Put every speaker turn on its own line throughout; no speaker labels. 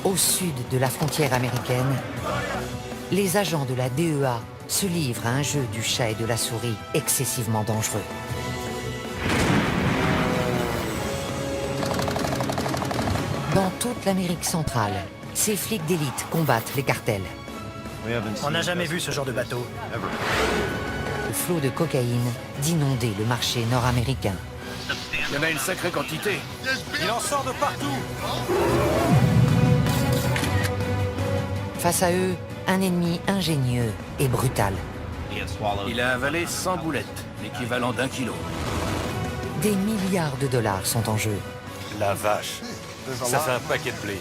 Au sud de la frontière américaine, les agents de la DEA se livrent à un jeu du chat et de la souris excessivement dangereux. Dans toute l'Amérique centrale, ces flics d'élite combattent les cartels.
On n'a jamais vu ce genre de bateau.
Le flot de cocaïne d'inonder le marché nord-américain.
Il y en a une sacrée quantité.
Il en sort de partout.
Face à eux, un ennemi ingénieux et brutal.
Il a avalé 100 boulettes, l'équivalent d'1 kilo.
Des milliards de dollars sont en jeu.
La vache. Ça fait un paquet de blé.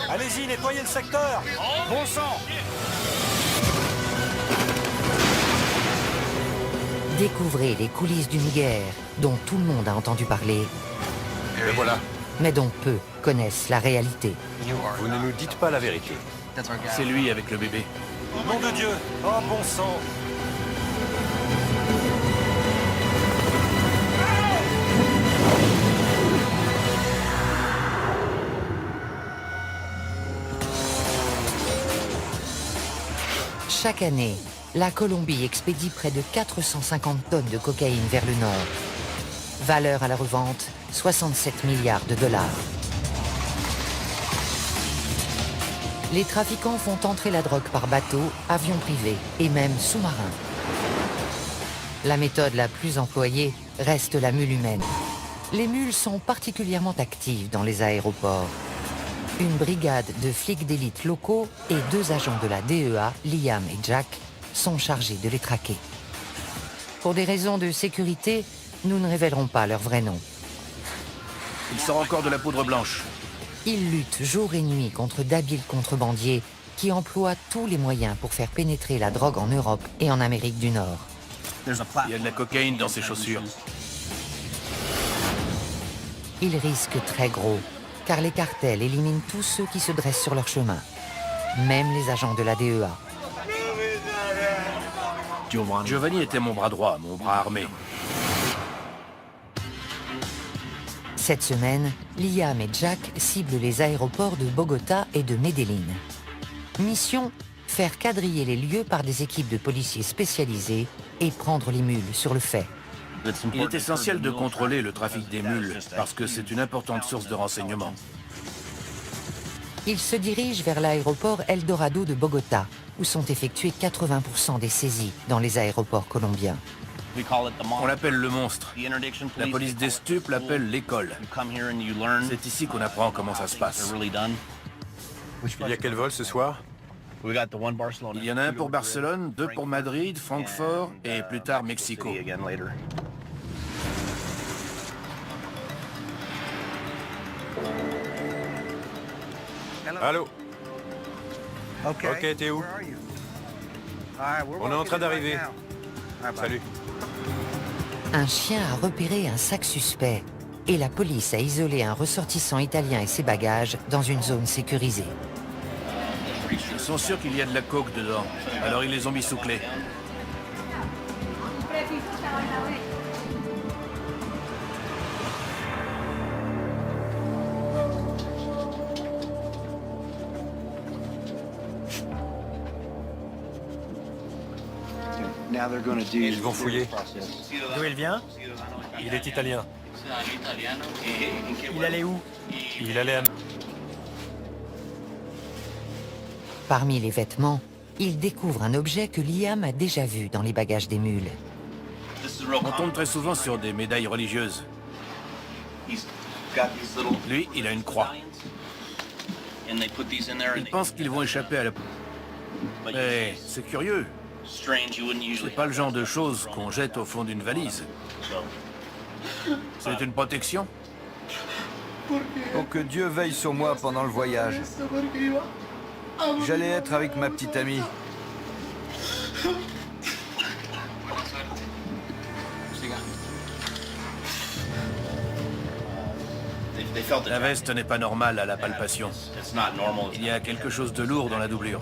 Allez-y, nettoyez le secteur. Bon sang.
Découvrez les coulisses d'une guerre dont tout le monde a entendu parler,
Le voilà.
mais dont peu connaissent la réalité.
Vous ne nous dites pas la vérité.
C'est lui avec le bébé.
Nom de Dieu. Oh, bon sang.
Chaque année, la Colombie expédie près de 450 tonnes de cocaïne vers le nord. Valeur à la revente, 67 milliards de dollars. Les trafiquants font entrer la drogue par bateau, avion privé et même sous-marin. La méthode la plus employée reste la mule humaine. Les mules sont particulièrement actives dans les aéroports. Une brigade de flics d'élite locaux et 2 agents de la DEA, Liam et Jack, sont chargés de les traquer. Pour des raisons de sécurité, nous ne révélerons pas leur vrai nom.
Il sort encore de la poudre blanche.
Ils luttent jour et nuit contre d'habiles contrebandiers qui emploient tous les moyens pour faire pénétrer la drogue en Europe et en Amérique du Nord.
Il y a de la cocaïne dans ses chaussures.
Ils risquent très gros, car les cartels éliminent tous ceux qui se dressent sur leur chemin, même les agents de la DEA.
Giovanni était mon bras droit, mon bras armé.
Cette semaine, Liam et Jack ciblent les aéroports de Bogota et de Medellín. Mission, faire quadriller les lieux par des équipes de policiers spécialisés et prendre les mules sur le fait.
Il est essentiel de contrôler le trafic des mules, parce que c'est une importante source de renseignement.
Ils se dirigent vers l'aéroport Eldorado de Bogota, où sont effectuées 80% des saisies dans les aéroports colombiens.
On l'appelle le monstre. La police des stupes l'appelle l'école. C'est ici qu'on apprend comment ça se passe.
Il y a quel vol ce soir?
Il y en a un pour Barcelone, 2 pour Madrid, Francfort et plus tard Mexico.
Allô? Ok, t'es où? On est en train d'arriver. Salut.
Un chien a repéré un sac suspect et la police a isolé un ressortissant italien et ses bagages dans une zone sécurisée.
Ils sont sûrs qu'il y a de la coke dedans, alors ils les ont mis sous clé.
Ils vont fouiller.
D'où il vient?
Il est italien.
Il allait où?
Il allait à...
Parmi les vêtements, ils découvrent un objet que Liam a déjà vu dans les bagages des mules.
On tombe très souvent sur des médailles religieuses. Lui, il a une croix. Ils pensent qu'ils vont échapper à la... Mais c'est curieux. C'est pas le genre de choses qu'on jette au fond d'une valise. C'est une protection.
Pour que Dieu veille sur moi pendant le voyage. J'allais être avec ma petite amie.
La veste n'est pas normale à la palpation. Il y a quelque chose de lourd dans la doublure.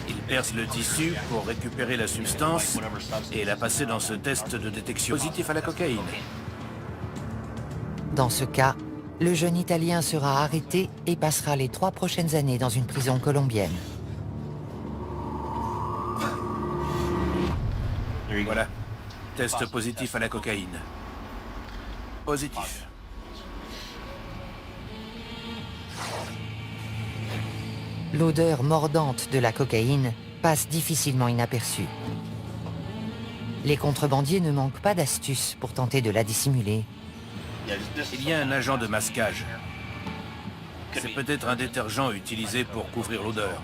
Il perce le tissu pour récupérer la substance et la passer dans ce test de détection positif à la cocaïne.
Dans ce cas, le jeune Italien sera arrêté et passera les 3 prochaines années dans une prison colombienne.
Voilà. Test positif à la cocaïne. Positif.
L'odeur mordante de la cocaïne passe difficilement inaperçue. Les contrebandiers ne manquent pas d'astuces pour tenter de la dissimuler.
Il y a un agent de masquage. C'est peut-être un détergent utilisé pour couvrir l'odeur.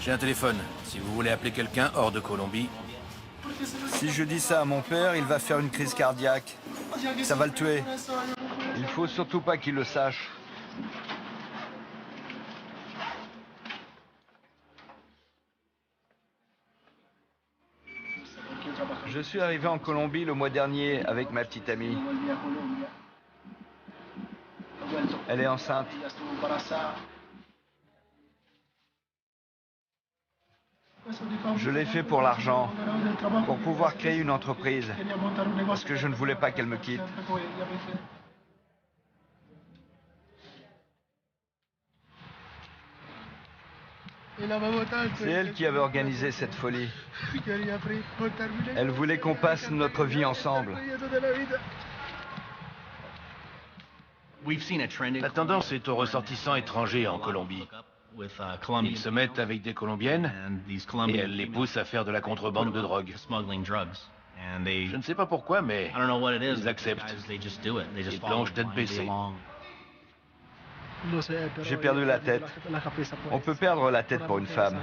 J'ai un téléphone. Si vous voulez appeler quelqu'un hors de Colombie,
Si je dis ça à mon père, il va faire une crise cardiaque. Ça va le tuer. Il faut surtout pas qu'il le sache. Je suis arrivé en Colombie le mois dernier avec ma petite amie. Elle est enceinte. Je l'ai fait pour l'argent, pour pouvoir créer une entreprise, parce que je ne voulais pas qu'elle me quitte. C'est elle qui avait organisé cette folie. Elle voulait qu'on passe notre vie ensemble.
la tendance est aux ressortissants étrangers en Colombie. Ils se mettent avec des Colombiennes et elles les poussent à faire de la contrebande de drogue. Je ne sais pas pourquoi, mais ils acceptent. Ils plongent tête baissée.
J'ai perdu la tête. On peut perdre la tête pour une femme.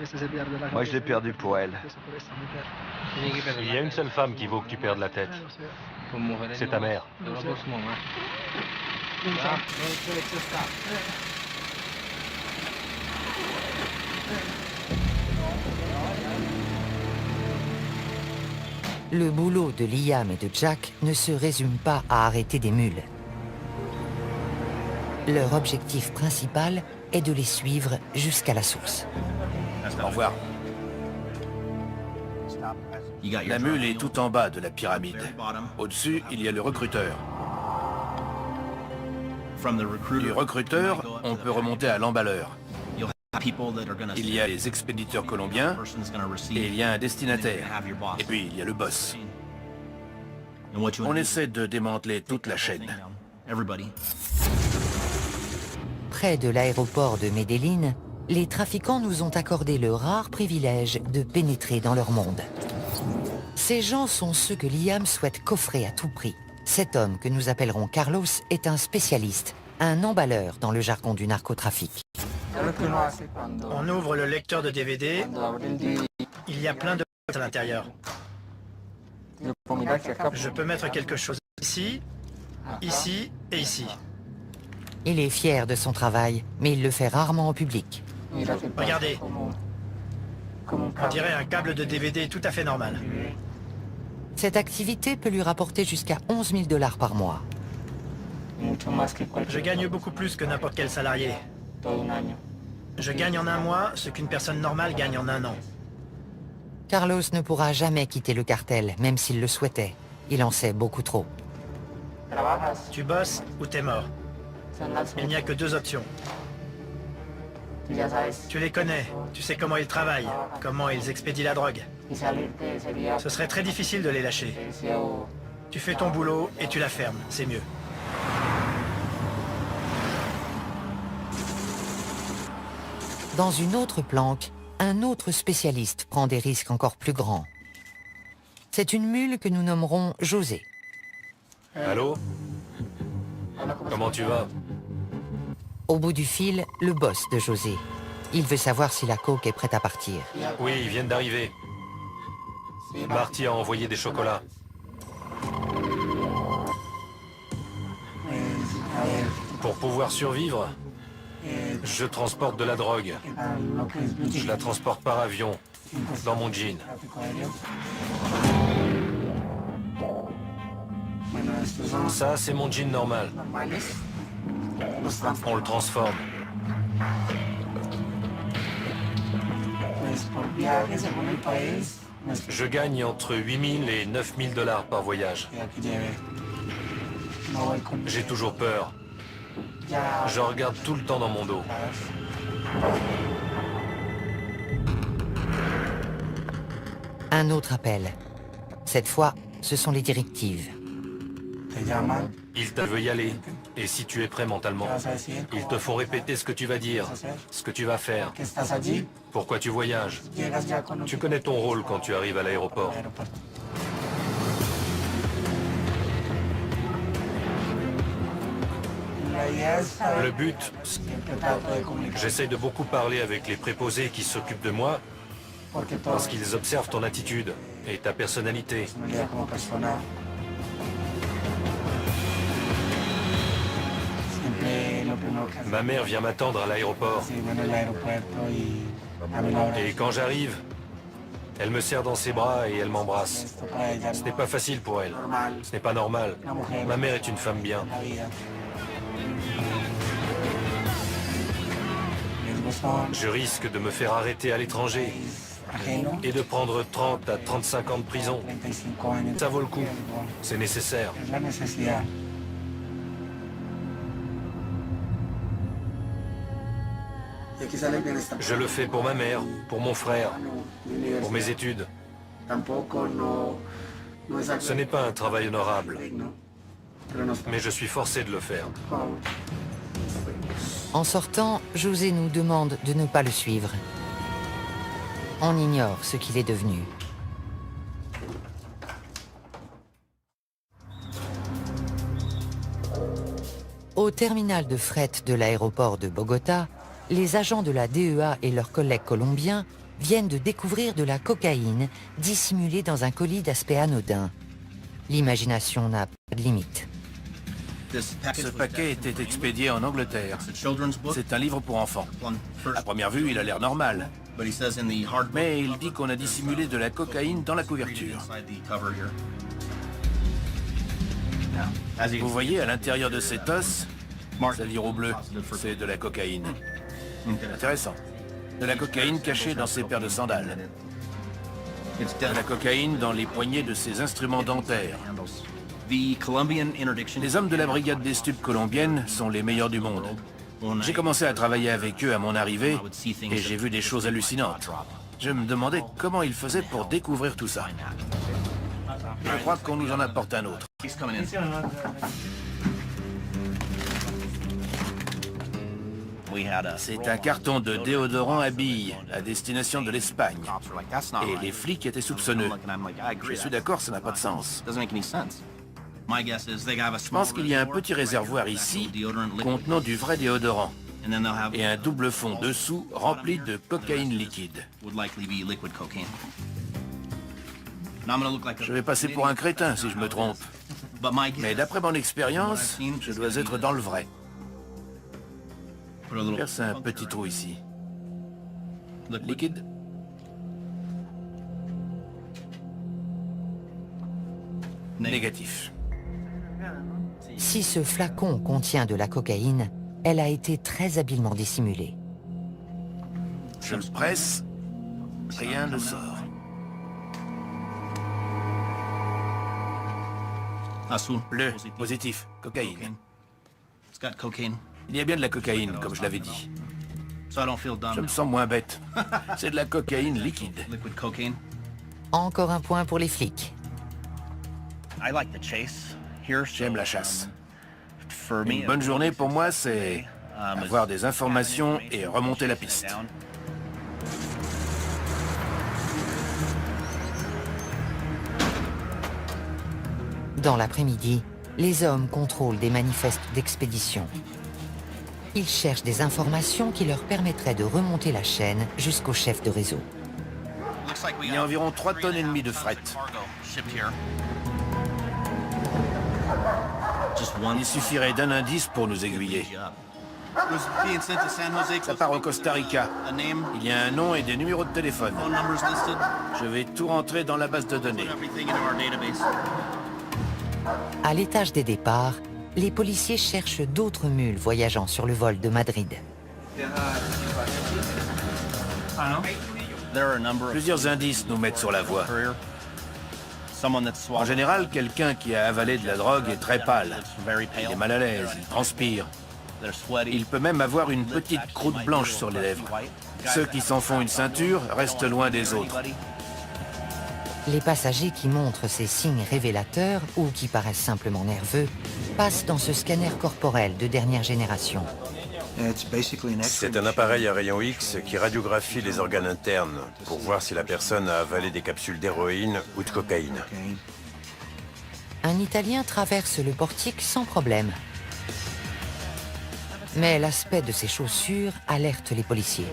Moi, je l'ai perdue pour elle.
Il y a une seule femme qui vaut que tu perdes la tête. C'est ta mère.
Le boulot de Liam et de Jack ne se résume pas à arrêter des mules. Leur objectif principal est de les suivre jusqu'à la source.
Au revoir. La mule est tout en bas de la pyramide. Au-dessus, il y a le recruteur. Du recruteur, on peut remonter à l'emballeur. Il y a les expéditeurs colombiens et il y a un destinataire. Et puis il y a le boss. On essaie de démanteler toute la chaîne.
Près de l'aéroport de Medellín, les trafiquants nous ont accordé le rare privilège de pénétrer dans leur monde. Ces gens sont ceux que Liam souhaite coffrer à tout prix. Cet homme, que nous appellerons Carlos, est un spécialiste, un emballeur dans le jargon du narcotrafic.
On ouvre le lecteur de DVD, il y a plein de à l'intérieur. Je peux mettre quelque chose ici, ici et ici.
Il est fier de son travail, mais il le fait rarement au public.
Regardez. On dirait un câble de DVD tout à fait normal.
Cette activité peut lui rapporter jusqu'à 11 000 $ par mois.
Je gagne beaucoup plus que n'importe quel salarié. Je gagne en un mois ce qu'une personne normale gagne en un an.
Carlos ne pourra jamais quitter le cartel, même s'il le souhaitait. Il en sait beaucoup trop.
Tu bosses ou t'es mort. Il n'y a que 2 options. Tu les connais, tu sais comment ils travaillent, comment ils expédient la drogue. Ce serait très difficile de les lâcher. Tu fais ton boulot et tu la fermes, c'est mieux.
Dans une autre planque, un autre spécialiste prend des risques encore plus grands. C'est une mule que nous nommerons José.
Allô? Comment tu vas?
Au bout du fil, le boss de José. Il veut savoir si la coke est prête à partir.
Oui, ils viennent d'arriver. Marty a envoyé des chocolats. Pour pouvoir survivre, je transporte de la drogue. Je la transporte par avion, dans mon jean. Ça, c'est mon jean normal. On le transforme. Je gagne entre 8 000 et 9 000 $ par voyage. J'ai toujours peur. Je regarde tout le temps dans mon dos.
Un autre appel. Cette fois, ce sont les directives.
Ils te veulent y aller. Et si tu es prêt mentalement, ils te font répéter ce que tu vas dire, ce que tu vas faire, pourquoi tu voyages. Tu connais ton rôle quand tu arrives à l'aéroport. Le but, j'essaye de beaucoup parler avec les préposés qui s'occupent de moi, parce qu'ils observent ton attitude et ta personnalité. Ma mère vient m'attendre à l'aéroport. Et quand j'arrive, elle me serre dans ses bras et elle m'embrasse. Ce n'est pas facile pour elle. Ce n'est pas normal. Ma mère est une femme bien. Je risque de me faire arrêter à l'étranger et de prendre 30 à 35 ans de prison. Ça vaut le coup. C'est nécessaire. Je le fais pour ma mère, pour mon frère, pour mes études. Ce n'est pas un travail honorable, mais je suis forcé de le faire.
En sortant, José nous demande de ne pas le suivre. On ignore ce qu'il est devenu. Au terminal de fret de l'aéroport de Bogota, les agents de la DEA et leurs collègues colombiens viennent de découvrir de la cocaïne dissimulée dans un colis d'aspect anodin. L'imagination n'a pas de limite.
Ce paquet était expédié en Angleterre. C'est un livre pour enfants. À première vue, il a l'air normal. Mais il dit qu'on a dissimulé de la cocaïne dans la couverture. Vous voyez, à l'intérieur de cet os, c'est-à-dire au bleu, c'est de la cocaïne. Intéressant. De la cocaïne cachée dans ses paires de sandales. De la cocaïne dans les poignées de ses instruments dentaires. Les hommes de la brigade des stupes colombienne sont les meilleurs du monde. J'ai commencé à travailler avec eux à mon arrivée et j'ai vu des choses hallucinantes. Je me demandais comment ils faisaient pour découvrir tout ça. Je crois qu'on nous en apporte un autre. C'est un carton de déodorant à billes à destination de l'Espagne. Et les flics étaient soupçonneux. Je suis d'accord, ça n'a pas de sens. Je pense qu'il y a un petit réservoir ici contenant du vrai déodorant et un double fond dessous rempli de cocaïne liquide. Je vais passer pour un crétin si je me trompe. Mais d'après mon expérience, je dois être dans le vrai. Perce un petit trou ici. Liquide. Négatif.
Si ce flacon contient de la cocaïne, elle a été très habilement dissimulée.
Je le presse, rien ne sort. Bleu, positif, cocaïne. Il y a bien de la cocaïne, comme je l'avais dit. Je me sens moins bête. C'est de la cocaïne liquide.
Encore un point pour les flics.
J'aime la chasse. Une bonne journée pour moi, c'est avoir des informations et remonter la piste.
Dans l'après-midi, les hommes contrôlent des manifestes d'expédition. Ils cherchent des informations qui leur permettraient de remonter la chaîne jusqu'au chef de réseau.
Il y a environ 3,5 tonnes de fret. Il suffirait d'un indice pour nous aiguiller. Ça part au Costa Rica. Il y a un nom et des numéros de téléphone. Je vais tout rentrer dans la base de données.
À l'étage des départs, les policiers cherchent d'autres mules voyageant sur le vol de Madrid.
Plusieurs indices nous mettent sur la voie. En général, quelqu'un qui a avalé de la drogue est très pâle. Il est mal à l'aise, il transpire. Il peut même avoir une petite croûte blanche sur les lèvres. Ceux qui s'en font une ceinture restent loin des autres.
Les passagers qui montrent ces signes révélateurs ou qui paraissent simplement nerveux passent dans ce scanner corporel de dernière génération.
C'est un appareil à rayons X qui radiographie les organes internes pour voir si la personne a avalé des capsules d'héroïne ou de cocaïne.
Un Italien traverse le portique sans problème. Mais l'aspect de ses chaussures alerte les policiers.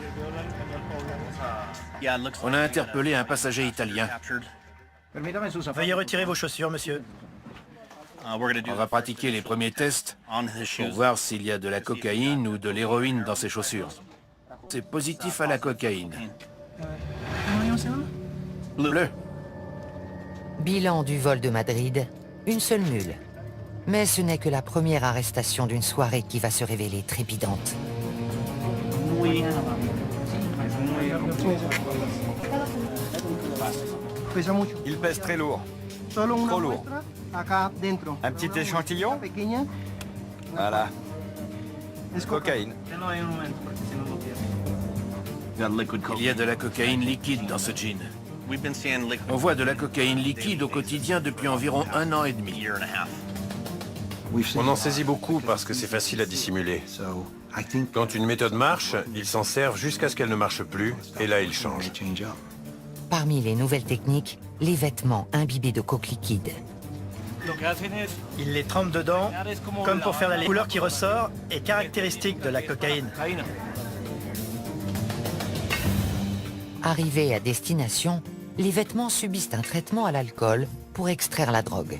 On a interpellé un passager italien.
Veuillez retirer vos chaussures, monsieur.
On va pratiquer les premiers tests pour voir s'il y a de la cocaïne ou de l'héroïne dans ses chaussures. C'est positif à la cocaïne. Bleu.
Bilan du vol de Madrid, une seule mule. Mais ce n'est que la première arrestation d'une soirée qui va se révéler trépidante.
Il pèse très lourd. Trop lourd. Un petit échantillon? Voilà. Cocaïne.
Il y a de la cocaïne liquide dans ce jean. On voit de la cocaïne liquide au quotidien depuis environ 1 an et demi.
On en saisit beaucoup parce que c'est facile à dissimuler. Quand une méthode marche, ils s'en servent jusqu'à ce qu'elle ne marche plus, et là ils changent.
Parmi les nouvelles techniques, les vêtements imbibés de coke liquide.
Il les trempe dedans, comme pour faire la couleur qui ressort est caractéristique de la cocaïne.
Arrivés à destination, les vêtements subissent un traitement à l'alcool pour extraire la drogue.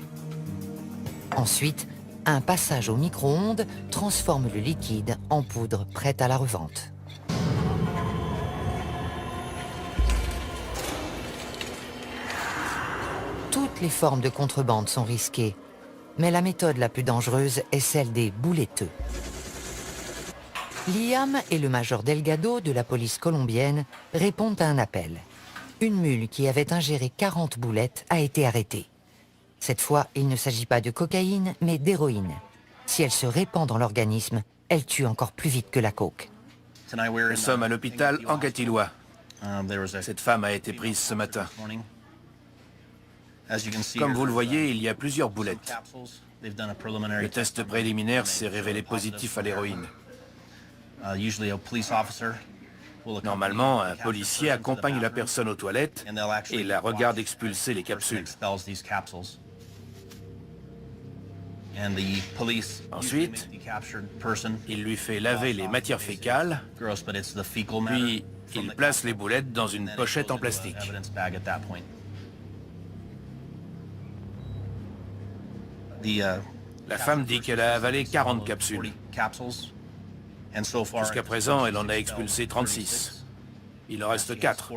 Ensuite, un passage au micro-ondes transforme le liquide en poudre prête à la revente. Toutes les formes de contrebande sont risquées, mais la méthode la plus dangereuse est celle des bouletteux. Liam et le major Delgado de la police colombienne répondent à un appel. Une mule qui avait ingéré 40 boulettes a été arrêtée. Cette fois, il ne s'agit pas de cocaïne, mais d'héroïne. Si elle se répand dans l'organisme, elle tue encore plus vite que la coke.
Nous sommes à l'hôpital Anguattiloa. Cette femme a été prise ce matin. Comme vous le voyez, il y a plusieurs boulettes. Le test préliminaire s'est révélé positif à l'héroïne. Normalement, un policier accompagne la personne aux toilettes et la regarde expulser les capsules. Ensuite, il lui fait laver les matières fécales, puis il place les boulettes dans une pochette en plastique. La femme dit qu'elle a avalé 40 capsules. Jusqu'à présent, elle en a expulsé 36. Il en reste 4.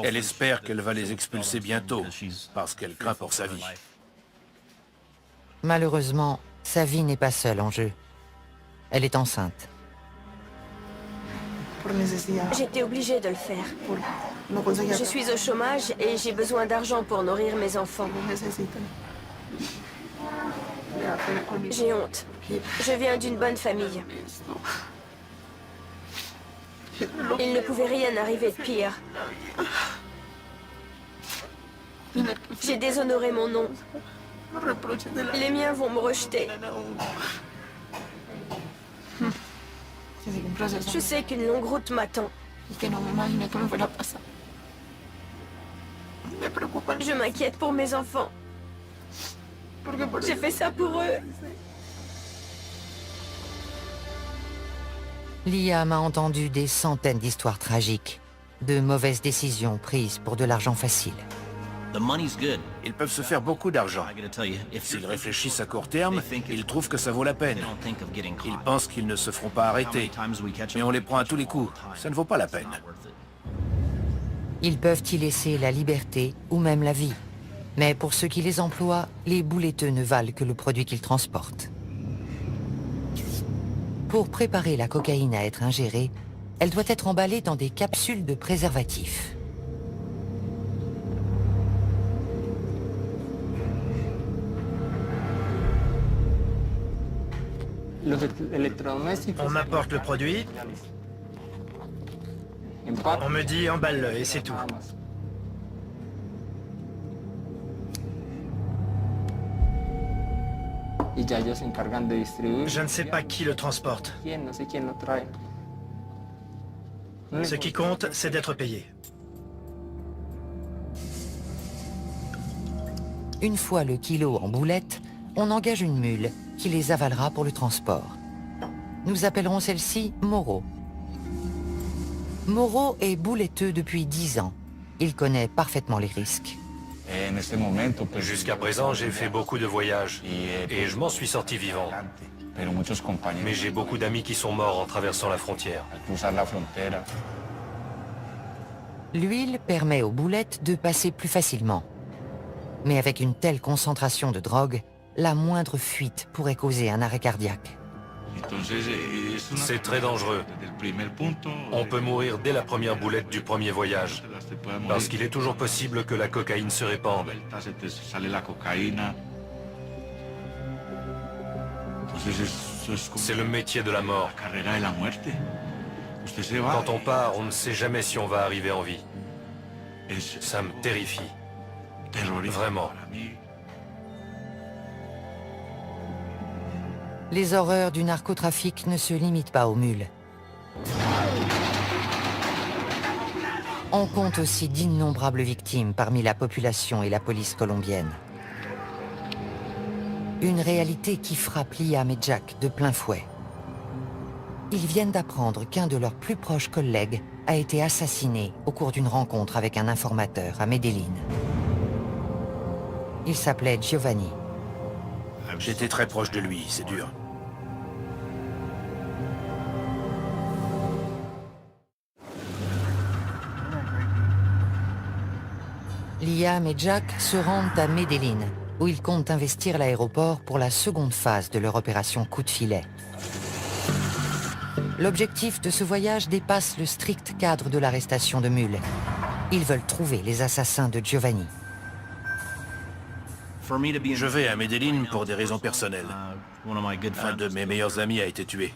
Elle espère qu'elle va les expulser bientôt, parce qu'elle craint pour sa vie.
Malheureusement, sa vie n'est pas seule en jeu. Elle est enceinte.
J'étais obligée de le faire. Je suis au chômage et j'ai besoin d'argent pour nourrir mes enfants. J'ai honte. Je viens d'une bonne famille. Il ne pouvait rien arriver de pire. J'ai déshonoré mon nom. Les miens vont me rejeter. Je sais qu'une longue route m'attend. Je m'inquiète pour mes enfants. J'ai fait ça pour eux.
Liam a entendu des centaines d'histoires tragiques, de mauvaises décisions prises pour de l'argent facile.
Ils peuvent se faire beaucoup d'argent. S'ils réfléchissent à court terme, ils trouvent que ça vaut la peine. Ils pensent qu'ils ne se feront pas arrêter. Mais on les prend à tous les coups. Ça ne vaut pas la peine.
Ils peuvent y laisser la liberté ou même la vie. Mais pour ceux qui les emploient, les bouletteux ne valent que le produit qu'ils transportent. Pour préparer la cocaïne à être ingérée, elle doit être emballée dans des capsules de préservatifs.
On m'apporte le produit, on me dit emballe-le et c'est tout. Je ne sais pas qui le transporte. Ce qui compte, c'est d'être payé.
Une fois le kilo en boulettes, on engage une mule qui les avalera pour le transport. Nous appellerons celle-ci Moreau. Moreau est bouletteux depuis 10 ans. Il connaît parfaitement les risques.
Jusqu'à présent, j'ai fait beaucoup de voyages et je m'en suis sorti vivant. Mais j'ai beaucoup d'amis qui sont morts en traversant la frontière.
L'huile permet aux boulettes de passer plus facilement. Mais avec une telle concentration de drogue, la moindre fuite pourrait causer un arrêt cardiaque.
C'est très dangereux. On peut mourir dès la première boulette du premier voyage, parce qu'il est toujours possible que la cocaïne se répande. C'est le métier de la mort. Quand on part, on ne sait jamais si on va arriver en vie. Ça me terrifie. Vraiment.
Les horreurs du narcotrafic ne se limitent pas aux mules. On compte aussi d'innombrables victimes parmi la population et la police colombienne. Une réalité qui frappe Liam et Jack de plein fouet. Ils viennent d'apprendre qu'un de leurs plus proches collègues a été assassiné au cours d'une rencontre avec un informateur à Medellín. Il s'appelait Giovanni.
J'étais très proche de lui, c'est dur.
Liam et Jack se rendent à Medellín, où ils comptent investir l'aéroport pour la seconde phase de leur opération coup de filet. L'objectif de ce voyage dépasse le strict cadre de l'arrestation de mules. Ils veulent trouver les assassins de Giovanni.
Je vais à Medellín pour des raisons personnelles. Un de mes meilleurs amis a été tué.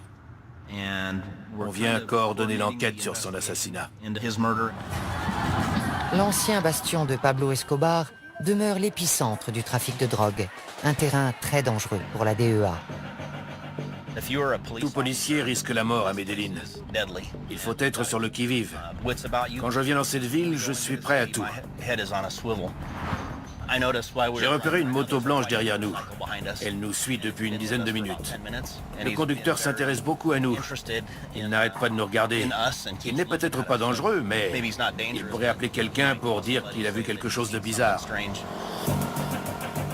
On vient coordonner l'enquête sur son assassinat.
L'ancien bastion de Pablo Escobar demeure l'épicentre du trafic de drogue, un terrain très dangereux pour la DEA.
Tout policier risque la mort à Medellín. Il faut être sur le qui-vive. Quand je viens dans cette ville, je suis prêt à tout. J'ai repéré une moto blanche derrière nous. Elle nous suit depuis une dizaine de minutes. Le conducteur s'intéresse beaucoup à nous. Il n'arrête pas de nous regarder. Il n'est peut-être pas dangereux, mais il pourrait appeler quelqu'un pour dire qu'il a vu quelque chose de bizarre.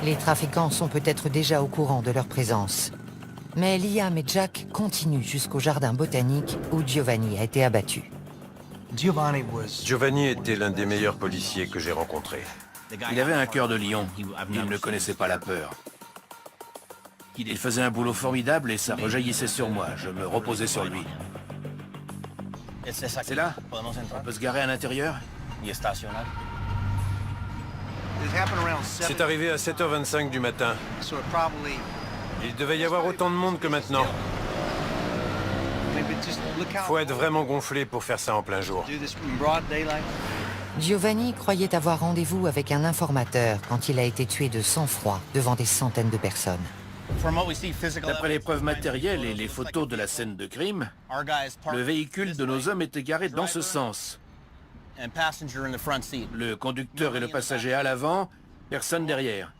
Les trafiquants sont peut-être déjà au courant de leur présence. Mais Liam et Jack continuent jusqu'au jardin botanique où Giovanni a été abattu.
Giovanni était l'un des meilleurs policiers que j'ai rencontrés.
Il avait un cœur de lion. Il ne connaissait pas la peur. Il faisait un boulot formidable et ça rejaillissait sur moi. Je me reposais sur lui. C'est là? On peut se garer à l'intérieur?
C'est arrivé à 7h25 du matin. Il devait y avoir autant de monde que maintenant. Faut être vraiment gonflé pour faire ça en plein jour.
Giovanni croyait avoir rendez-vous avec un informateur quand il a été tué de sang-froid devant des centaines de personnes.
D'après les preuves matérielles et les photos de la scène de crime, le véhicule de nos hommes était garé dans ce sens. Le conducteur et le passager à l'avant, personne derrière.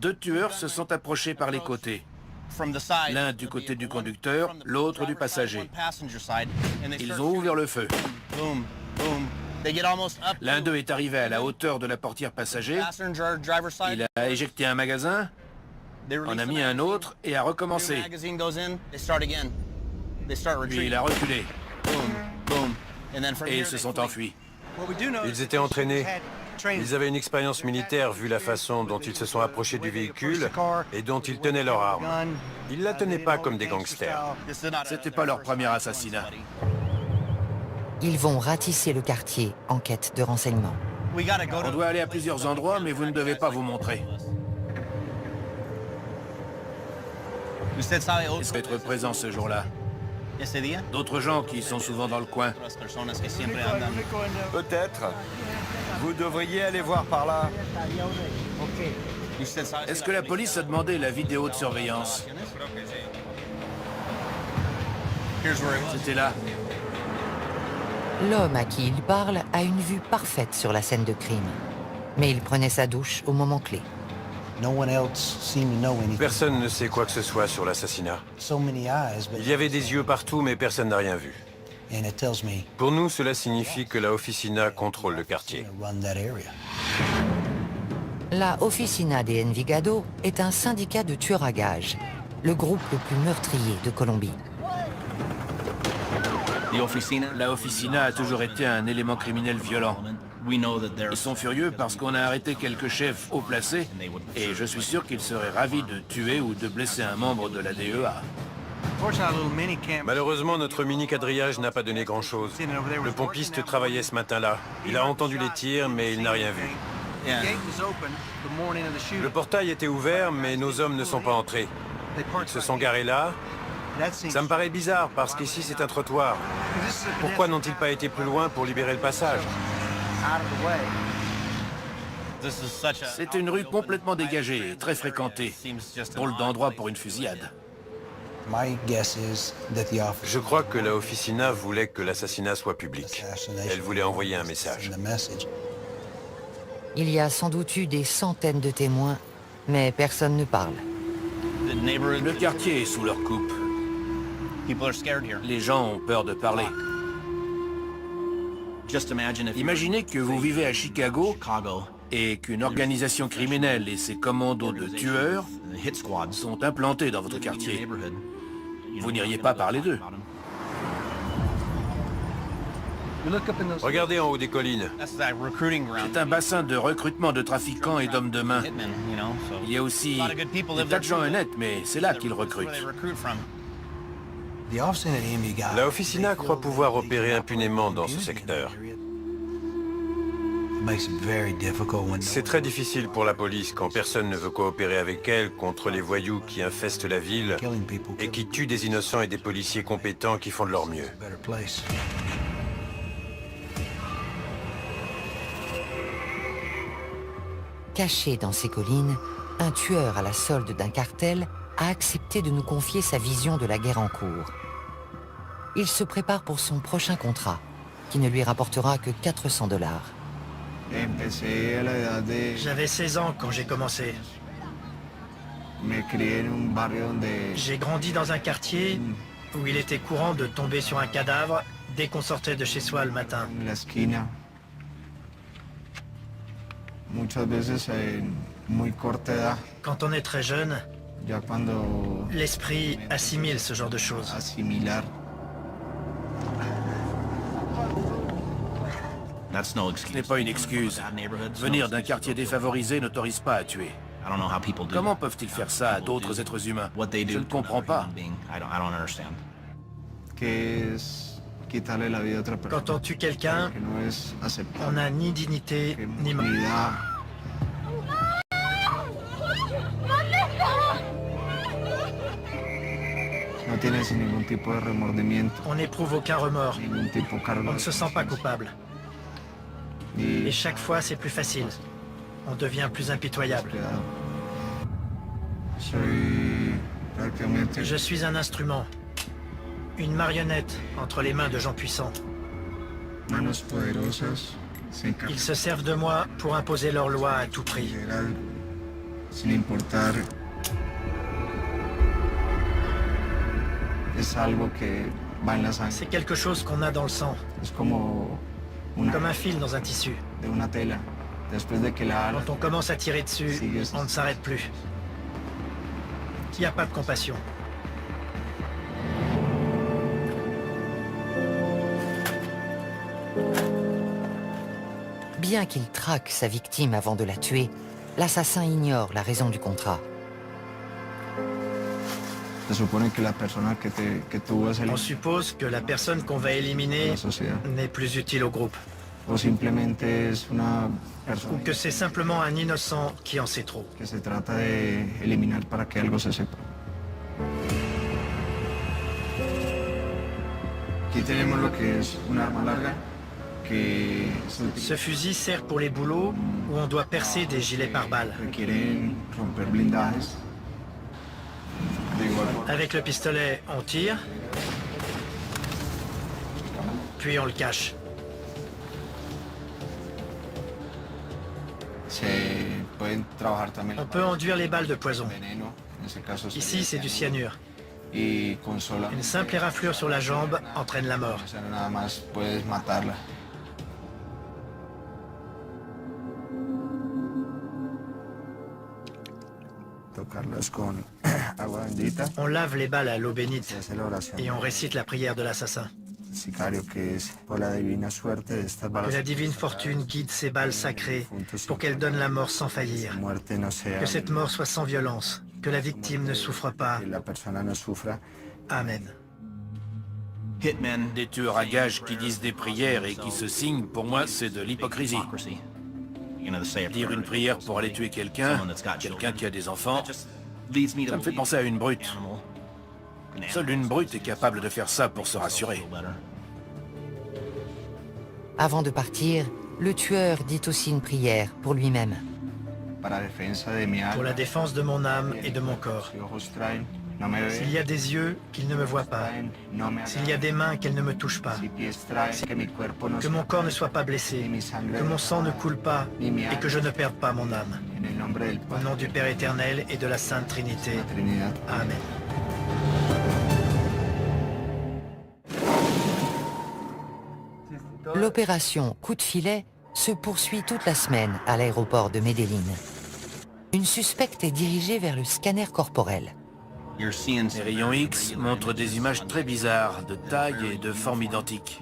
2 tueurs se sont approchés par les côtés. L'un du côté du conducteur, l'autre du passager. Ils ont ouvert le feu. L'un d'eux est arrivé à la hauteur de la portière passager. Il a éjecté un magasin, en a mis un autre et a recommencé. Puis il a reculé. Et ils se sont enfuis.
Ils étaient entraînés. Ils avaient une expérience militaire vu la façon dont ils se sont approchés du véhicule et dont ils tenaient leur arme. Ils la tenaient pas comme des gangsters.
C'était pas leur premier assassinat.
Ils vont ratisser le quartier en quête de renseignements.
On doit aller à plusieurs endroits, mais vous ne devez pas vous montrer. Est-ce être présent ce jour-là? D'autres gens qui sont souvent dans le coin.
Peut-être. Vous devriez aller voir par là.
Est-ce que la police a demandé la vidéo de surveillance? C'était là.
L'homme à qui il parle a une vue parfaite sur la scène de crime. Mais il prenait sa douche au moment clé.
Personne ne sait quoi que ce soit sur l'assassinat. Il y avait des yeux partout, mais personne n'a rien vu. Pour nous, cela signifie que la Oficina contrôle le quartier.
La Oficina de Envigado est un syndicat de tueurs à gages, le groupe le plus meurtrier de Colombie.
La Oficina a toujours été un élément criminel violent. Ils sont furieux parce qu'on a arrêté quelques chefs haut placés et je suis sûr qu'ils seraient ravis de tuer ou de blesser un membre de la DEA.
Malheureusement, notre mini-quadrillage n'a pas donné grand-chose. Le pompiste travaillait ce matin-là. Il a entendu les tirs, mais il n'a rien vu. Le portail était ouvert, mais nos hommes ne sont pas entrés. Ils se sont garés là. Ça me paraît bizarre, parce qu'ici c'est un trottoir. Pourquoi n'ont-ils pas été plus loin pour libérer le passage?
C'est une rue complètement dégagée et très fréquentée. Drôle d'endroit pour une fusillade.
Je crois que la Oficina voulait que l'assassinat soit public. Elle voulait envoyer un message.
Il y a sans doute eu des centaines de témoins, mais personne ne parle.
Le quartier est sous leur coupe. Les gens ont peur de parler. Imaginez que vous vivez à Chicago et qu'une organisation criminelle et ses commandos de tueurs sont implantés dans votre quartier. Vous n'iriez pas parler d'eux.
Regardez en haut des collines.
C'est un bassin de recrutement de trafiquants et d'hommes de main. Il y a aussi des tas de gens honnêtes, mais c'est là qu'ils recrutent.
La Oficina croit pouvoir opérer impunément dans ce secteur. C'est très difficile pour la police quand personne ne veut coopérer avec elle contre les voyous qui infestent la ville et qui tuent des innocents et des policiers compétents qui font de leur mieux.
Caché dans ces collines, un tueur à la solde d'un cartel a accepté de nous confier sa vision de la guerre en cours. Il se prépare pour son prochain contrat, qui ne lui rapportera que 400 $.
J'avais 16 ans quand j'ai commencé. J'ai grandi dans un quartier où il était courant de tomber sur un cadavre dès qu'on sortait de chez soi le matin. Quand on est très jeune, l'esprit assimile ce genre de choses.
Ce n'est pas une excuse. Venir d'un quartier défavorisé n'autorise pas à tuer. Comment peuvent-ils faire ça à d'autres êtres humains? Je ne comprends pas.
Quand on tue quelqu'un, on n'a ni dignité ni mort. On n'éprouve aucun remords. On ne se sent pas coupable. Et chaque fois, c'est plus facile. On devient plus impitoyable. Je suis un instrument. Une marionnette entre les mains de gens puissants. Ils se servent de moi pour imposer leurs lois à tout prix. C'est quelque chose qu'on a dans le sang. Comme un fil dans un tissu. Quand on commence à tirer dessus, on ne s'arrête plus. Il n'y a pas de compassion.
Bien qu'il traque sa victime avant de la tuer, l'assassin ignore la raison du contrat.
On suppose que la personne qu'on va éliminer n'est plus utile au groupe. Ou que c'est simplement un innocent qui en sait trop. Ce fusil sert pour les boulots où on doit percer des gilets pare-balles. Avec le pistolet, on tire, puis on le cache. On peut enduire les balles de poison. Ici, c'est du cyanure. Une simple éraflure sur la jambe entraîne la mort. On lave les balles à l'eau bénite et on récite la prière de l'assassin. Que la divine fortune guide ces balles sacrées pour qu'elles donnent la mort sans faillir. Que cette mort soit sans violence, que la victime ne souffre pas. Amen.
Des tueurs à gages qui disent des prières et qui se signent, pour moi, c'est de l'hypocrisie. Dire une prière pour aller tuer quelqu'un qui a des enfants, ça me fait penser à une brute. Seule une brute est capable de faire ça pour se rassurer.
Avant de partir, le tueur dit aussi une prière pour lui-même.
Pour la défense de mon âme et de mon corps. S'il y a des yeux, qu'ils ne me voient pas. S'il y a des mains, qu'elles ne me touchent pas. Que mon corps ne soit pas blessé. Que mon sang ne coule pas et que je ne perde pas mon âme. Au nom du Père éternel et de la Sainte Trinité. Amen.
L'opération Coup de filet se poursuit toute la semaine à l'aéroport de Medellín. Une suspecte est dirigée vers le scanner corporel.
Les rayons X montrent des images très bizarres, de taille et de forme identiques.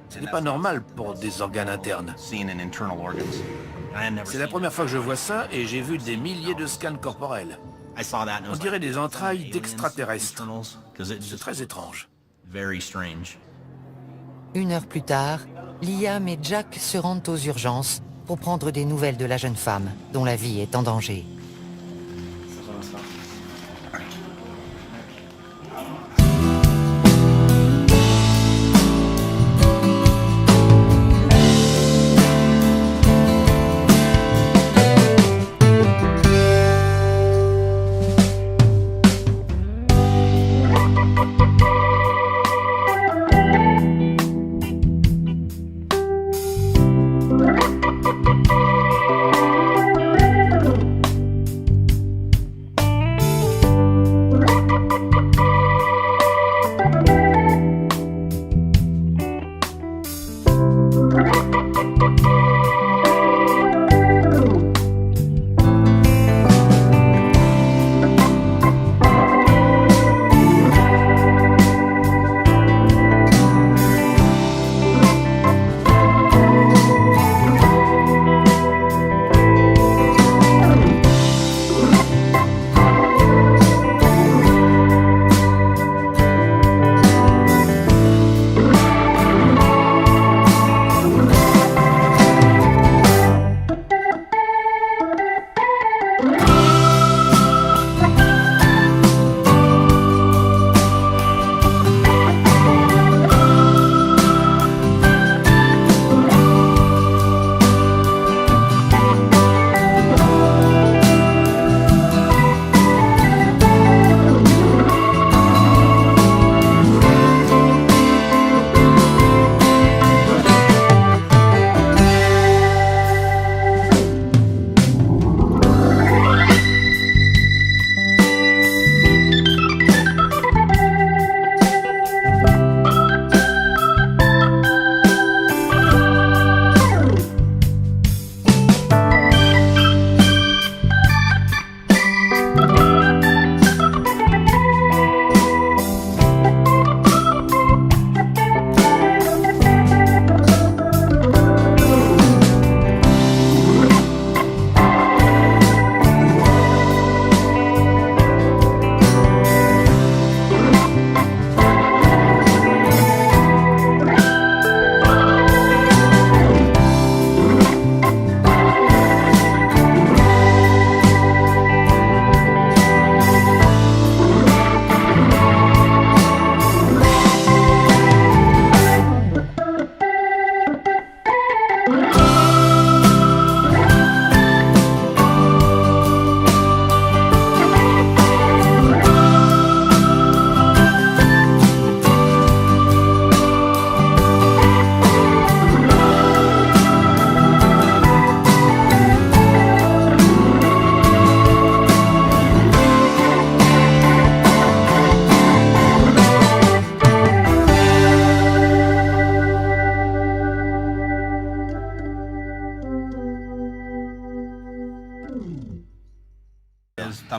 Ce n'est pas normal pour des organes internes. C'est la première fois que je vois ça et j'ai vu des milliers de scans corporels. On dirait des entrailles d'extraterrestres. C'est très étrange.
1 heure plus tard, Liam et Jack se rendent aux urgences pour prendre des nouvelles de la jeune femme, dont la vie est en danger.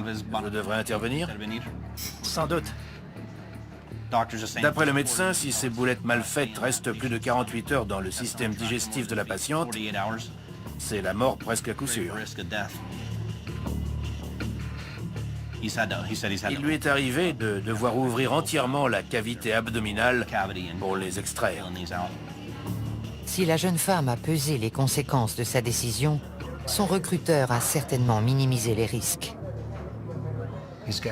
Je devrais intervenir.
Sans doute.
D'après le médecin, si ces boulettes mal faites restent plus de 48 heures dans le système digestif de la patiente, c'est la mort presque à coup sûr. Il lui est arrivé de devoir ouvrir entièrement la cavité abdominale pour les extraire.
Si la jeune femme a pesé les conséquences de sa décision, son recruteur a certainement minimisé les risques.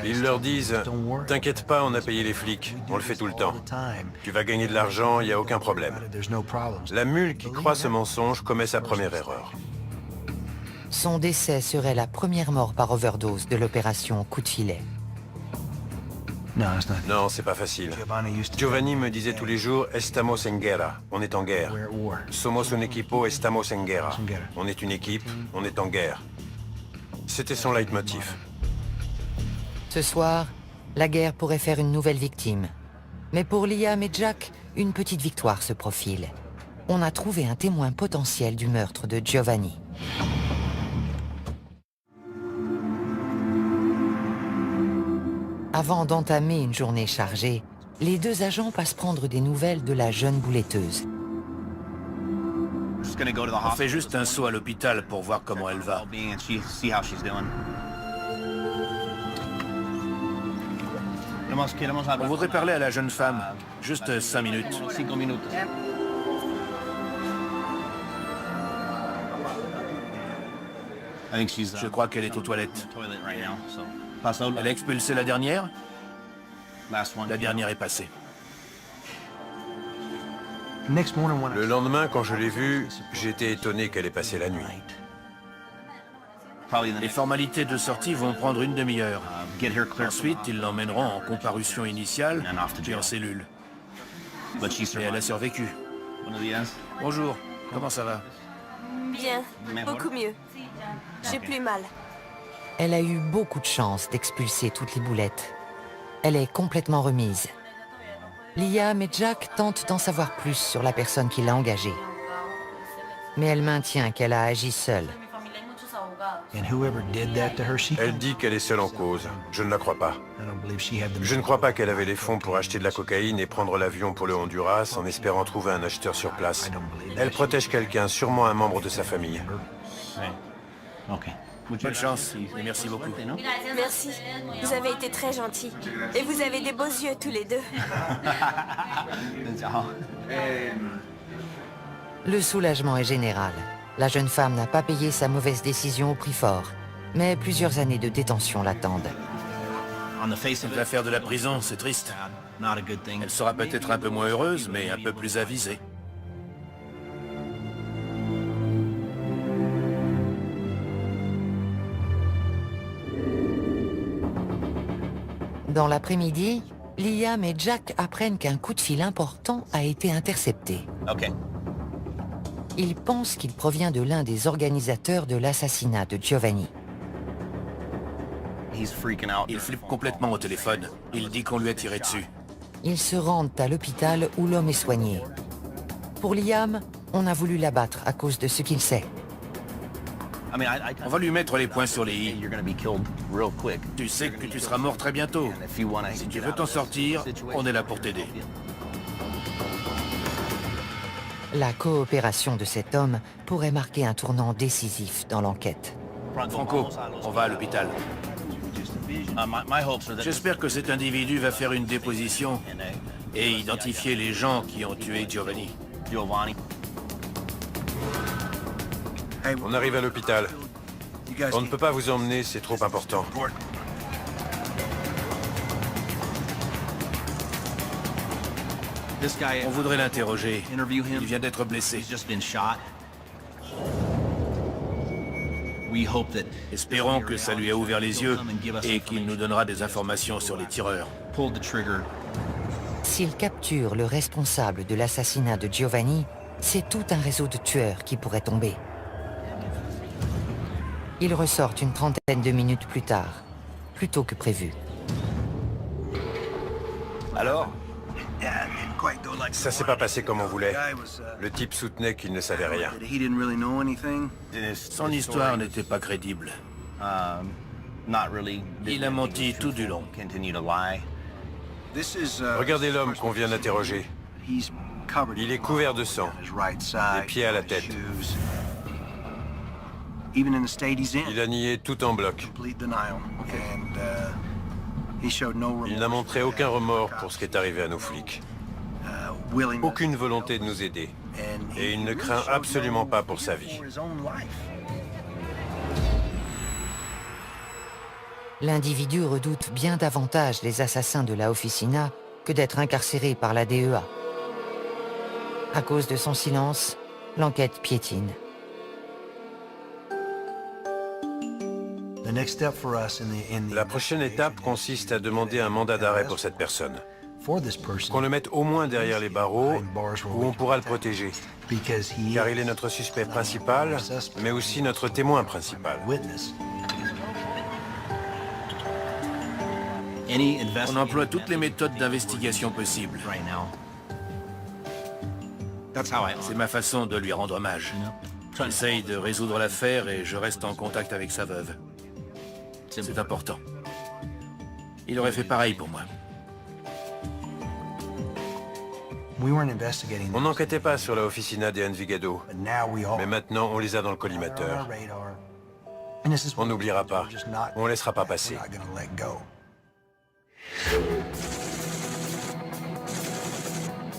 Ils leur disent « T'inquiète pas, on a payé les flics, on le fait tout le temps. Tu vas gagner de l'argent, il n'y a aucun problème. » La mule qui croit ce mensonge commet sa première erreur.
Son décès serait la première mort par overdose de l'opération Coup de filet.
Non, c'est pas facile. Giovanni me disait tous les jours « Estamos en guerra », on est en guerre. « Somos un equipo, estamos en guerra ». On est une équipe, on est en guerre. C'était son leitmotiv.
Ce soir, la guerre pourrait faire une nouvelle victime. Mais pour Liam et Jack, une petite victoire se profile. On a trouvé un témoin potentiel du meurtre de Giovanni. Avant d'entamer une journée chargée, les deux agents passent prendre des nouvelles de la jeune bouletteuse.
On fait juste un saut à l'hôpital pour voir comment elle va. On voudrait parler à la jeune femme. Juste 5 minutes. Je crois qu'elle est aux toilettes. Elle a expulsé la dernière? La dernière est passée.
Le lendemain, quand je l'ai vue, j'ai été étonné qu'elle ait passé la nuit.
Les formalités de sortie vont prendre une demi-heure. Ensuite, ils l'emmèneront en comparution initiale, puis en cellule. Et elle a survécu. Bonjour, comment ça va?
Bien, beaucoup mieux. J'ai plus mal.
Elle a eu beaucoup de chance d'expulser toutes les boulettes. Elle est complètement remise. Liam et Jack tentent d'en savoir plus sur la personne qui l'a engagée. Mais elle maintient qu'elle a agi seule.
Elle dit qu'elle est seule en cause. Je ne la crois pas. Je ne crois pas qu'elle avait les fonds pour acheter de la cocaïne et prendre l'avion pour le Honduras en espérant trouver un acheteur sur place. Elle protège quelqu'un, sûrement un membre de sa famille.
Bonne chance et merci beaucoup.
Merci. Vous avez été très gentils. Et vous avez des beaux yeux tous les deux.
Le soulagement est général. La jeune femme n'a pas payé sa mauvaise décision au prix fort, mais plusieurs années de détention l'attendent.
L'affaire de la prison, c'est triste. Elle sera peut-être un peu moins heureuse, mais un peu plus avisée.
Dans l'après-midi, Liam et Jack apprennent qu'un coup de fil important a été intercepté. Ils pensent qu'il provient de l'un des organisateurs de l'assassinat de Giovanni.
Il flippe complètement au téléphone. Il dit qu'on lui a tiré dessus.
Ils se rendent à l'hôpital où l'homme est soigné. Pour Liam, on a voulu l'abattre à cause de ce qu'il sait.
On va lui mettre les points sur les i. Tu sais que tu seras mort très bientôt. Si tu veux t'en sortir, on est là pour t'aider.
La coopération de cet homme pourrait marquer un tournant décisif dans l'enquête.
Franco, on va à l'hôpital. J'espère que cet individu va faire une déposition et identifier les gens qui ont tué Giovanni.
On arrive à l'hôpital. On ne peut pas vous emmener, c'est trop important.
On voudrait l'interroger. Il vient d'être blessé. Espérons que ça lui a ouvert les yeux et qu'il nous donnera des informations sur les tireurs.
S'il capture le responsable de l'assassinat de Giovanni, c'est tout un réseau de tueurs qui pourrait tomber. Ils ressortent une trentaine de minutes plus tard, plus tôt que prévu.
Alors?
Ça s'est pas passé comme on voulait. Le type soutenait qu'il ne savait rien.
Son histoire n'était pas crédible. Il a menti tout du long.
Regardez l'homme qu'on vient d'interroger. Il est couvert de sang, des pieds à la tête. Il a nié tout en bloc. Il n'a montré aucun remords pour ce qui est arrivé à nos flics. Aucune volonté de nous aider. Et il ne craint absolument pas pour sa vie.
L'individu redoute bien davantage les assassins de la Officina que d'être incarcéré par la DEA. À cause de son silence, l'enquête piétine.
La prochaine étape consiste à demander un mandat d'arrêt pour cette personne. Qu'on le mette au moins derrière les barreaux, où on pourra le protéger. Car il est notre suspect principal, mais aussi notre témoin principal.
On emploie toutes les méthodes d'investigation possibles. C'est ma façon de lui rendre hommage. J'essaye de résoudre l'affaire et je reste en contact avec sa veuve. C'est important. Il aurait fait pareil pour moi.
On n'enquêtait pas sur la Officina de Envigado, mais maintenant on les a dans le collimateur. On n'oubliera pas, on laissera pas passer.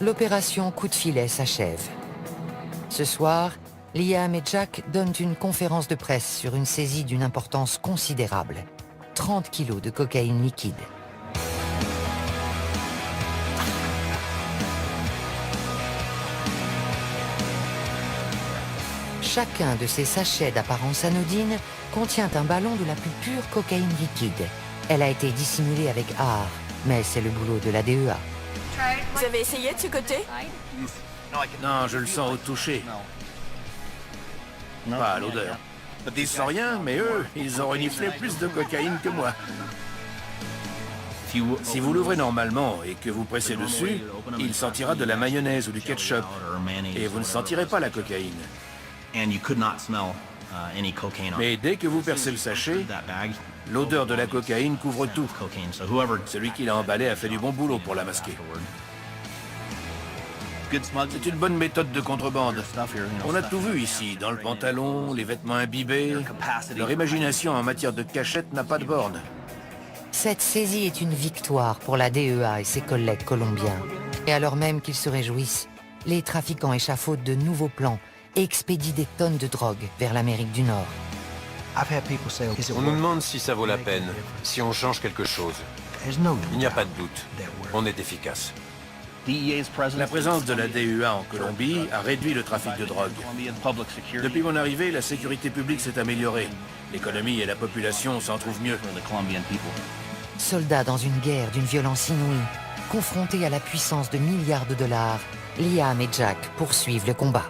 L'opération Coup de filet s'achève. Ce soir, Liam et Jack donnent une conférence de presse sur une saisie d'une importance considérable. 30 kilos de cocaïne liquide. Chacun de ces sachets d'apparence anodine contient un ballon de la plus pure cocaïne liquide. Elle a été dissimulée avec art, mais c'est le boulot de la DEA.
Vous avez essayé de ce côté?
Non, je le sens au toucher. Pas à l'odeur. Ils sentent rien, mais eux, ils ont reniflé plus de cocaïne que moi. Si vous l'ouvrez normalement et que vous pressez dessus, il sentira de la mayonnaise ou du ketchup. Et vous ne sentirez pas la cocaïne. Mais dès que vous percez le sachet, l'odeur de la cocaïne couvre tout. Celui qui l'a emballé a fait du bon boulot pour la masquer. C'est une bonne méthode de contrebande. On a tout vu ici, dans le pantalon, les vêtements imbibés. Leur imagination en matière de cachette n'a pas de borne.
Cette saisie est une victoire pour la DEA et ses collègues colombiens. Et alors même qu'ils se réjouissent, les trafiquants échafaudent de nouveaux plans et expédient des tonnes de drogue vers l'Amérique du Nord.
On nous demande si ça vaut la peine, si on change quelque chose. Il n'y a pas de doute, on est efficace.
La présence de la DEA en Colombie a réduit le trafic de drogue. Depuis mon arrivée, la sécurité publique s'est améliorée. L'économie et la population s'en trouvent mieux.
Soldats dans une guerre d'une violence inouïe, confrontés à la puissance de milliards de dollars, Liam et Jack poursuivent le combat.